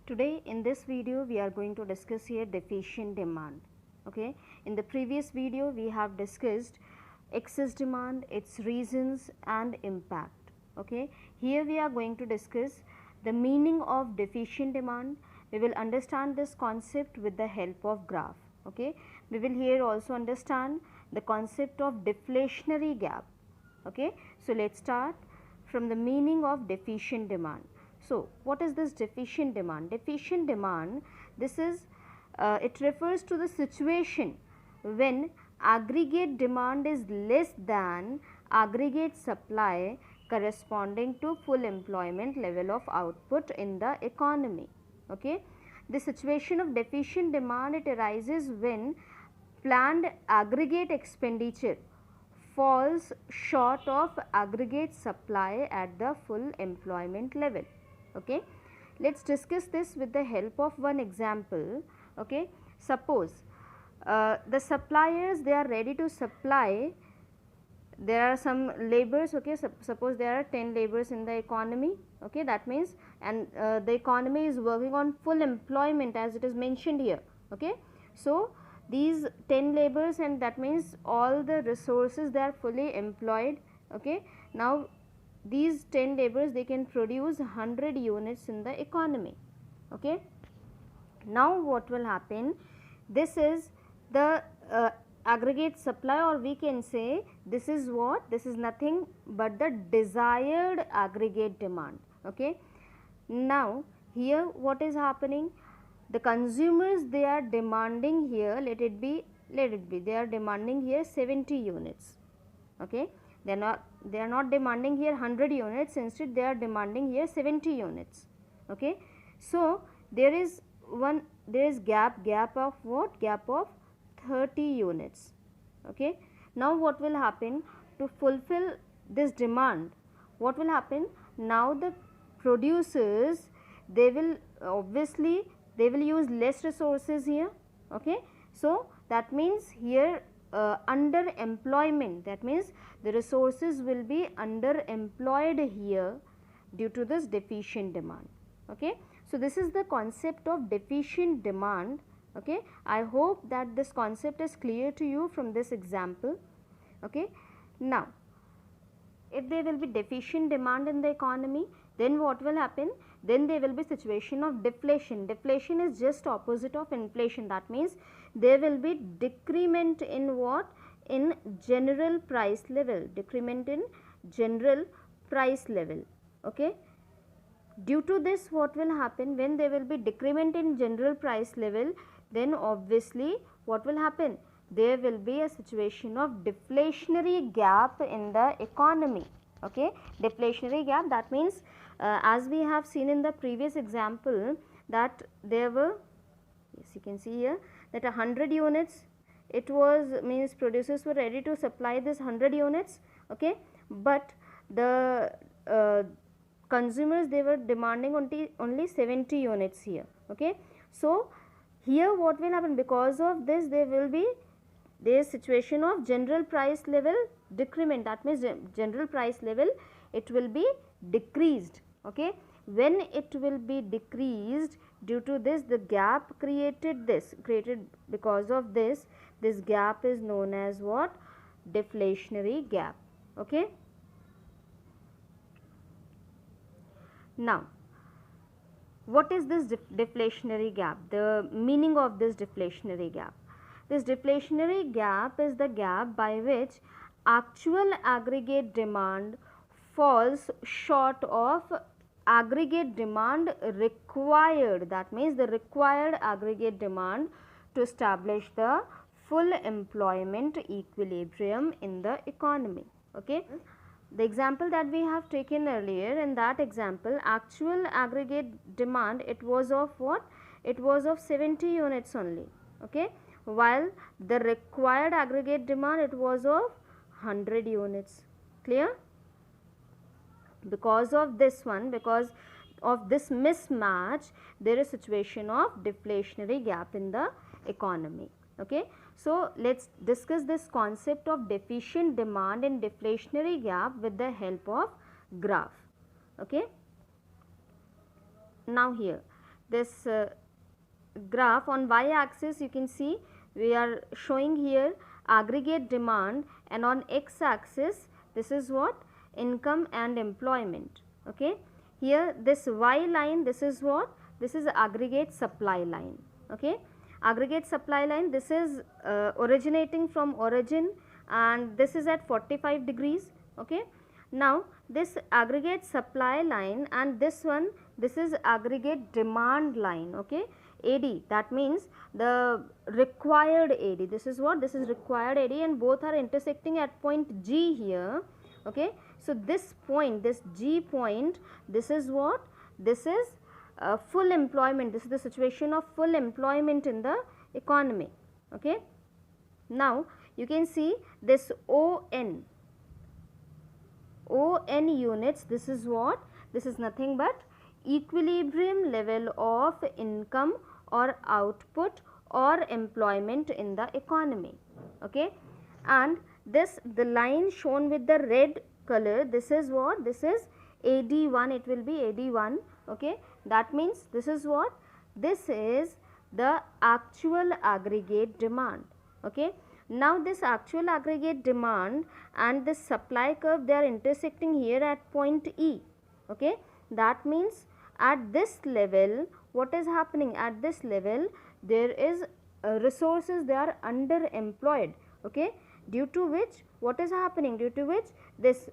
Today in this video we are going to discuss here deficient demand. Okay. In the previous video we have discussed excess demand, its reasons and impact. Okay. Here we are going to discuss the meaning of deficient demand. We will understand this concept with the help of graph. Okay. We will here also understand the concept of deflationary gap. Okay. So, let us start from the meaning of deficient demand. So, what is this deficient demand? Deficient demand, this is it refers to the situation when aggregate demand is less than aggregate supply corresponding to full employment level of output in the economy. Okay. The situation of deficient demand, it arises when planned aggregate expenditure falls short of aggregate supply at the full employment level. Okay. Let us discuss this with the help of one example. Okay. Suppose the suppliers, they are ready to supply, there are some laborers. Okay. Suppose there are 10 laborers in the economy. Okay. That means, and the economy is working on full employment as it is mentioned here. Okay. So, these 10 laborers, and that means all the resources they are fully employed. Okay. Now, these 10 laborers, they can produce 100 units in the economy. Okay. Now, what will happen? This is the aggregate supply, or we can say this is what? This is nothing but the desired aggregate demand. Okay. Now, here what is happening? The consumers, they are demanding here, let it be, they are demanding here 70 units. Okay. They are not demanding here 100 units, instead they are demanding here 70 units. Okay. So, there is gap of what? Gap of 30 units. Okay. Now, what will happen to fulfill this demand? What will happen? Now, the producers, they will obviously they will use less resources here. Okay. So, that means here underemployment, that means the resources will be underemployed here due to this deficient demand. Okay. So, this is the concept of deficient demand. Okay. I hope that this concept is clear to you from this example. Okay. Now, if there will be deficient demand in the economy, then what will happen? Then there will be situation of deflation. Deflation is just opposite of inflation. That means there will be decrement in what? In general price level, decrement in general price level. Okay. Due to this, what will happen? When there will be decrement in general price level, then obviously what will happen? There will be a situation of deflationary gap in the economy. Okay. Deflationary gap, that means as we have seen in the previous example, that there were, yes, you can see here that 100 units, it was, means producers were ready to supply this 100 units. Okay. But the consumers, they were demanding only 70 units here. Okay. So, here what will happen? Because of this, there will be this situation of general price level decrement, that means general price level, it will be decreased. Okay. When it will be decreased, due to this, the gap created because of this gap is known as what? Deflationary gap. Okay. Now, what is this deflationary gap? The meaning of this deflationary gap. This deflationary gap is the gap by which actual aggregate demand falls short of aggregate demand required, that means the required aggregate demand to establish the full employment equilibrium in the economy. Okay. The example that we have taken earlier, in that example, actual aggregate demand, it was of what? It was of 70 units only. Okay. While the required aggregate demand, it was of 100 units. Clear? Because of this one, because of this mismatch, there is situation of deflationary gap in the economy. Okay. So, let us discuss this concept of deficient demand and deflationary gap with the help of graph. Okay. Now, here this graph on y axis, you can see we are showing here aggregate demand, and on x axis this is what? Income and employment. Okay. Here this y line, this is what? This is aggregate supply line. Okay. Aggregate supply line, this is originating from origin, and this is at 45 degrees. Okay. Now this aggregate supply line and this one, this is aggregate demand line. Okay. AD, that means the required AD, this is what? This is required AD, and both are intersecting at point G here. Okay. So this point, this G point, this is what? This is full employment. This is the situation of full employment in the economy. Okay. Now you can see this ON units, this is what? This is nothing but equilibrium level of income or output or employment in the economy. Okay. And this, the line shown with the red color, this is what? This is AD1, it will be AD1. Okay. That means this is what? This is the actual aggregate demand. Okay. Now this actual aggregate demand and this supply curve, they are intersecting here at point E. Okay. That means at this level, what is happening? At this level there is resources, they are underemployed. Okay. Due to which, what is happening? Due to which this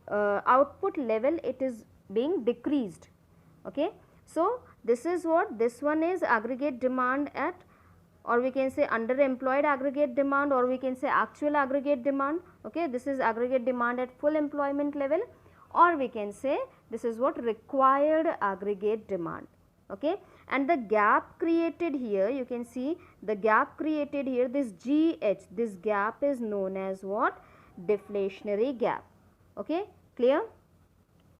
output level, it is being decreased. Okay. So this is what? This one is aggregate demand at, or we can say underemployed aggregate demand, or we can say actual aggregate demand. Okay. This is aggregate demand at full employment level, or we can say this is what? Required aggregate demand. Okay. And the gap created here, you can see the gap created here, this GH, this gap is known as what? Deflationary gap. Okay. Clear?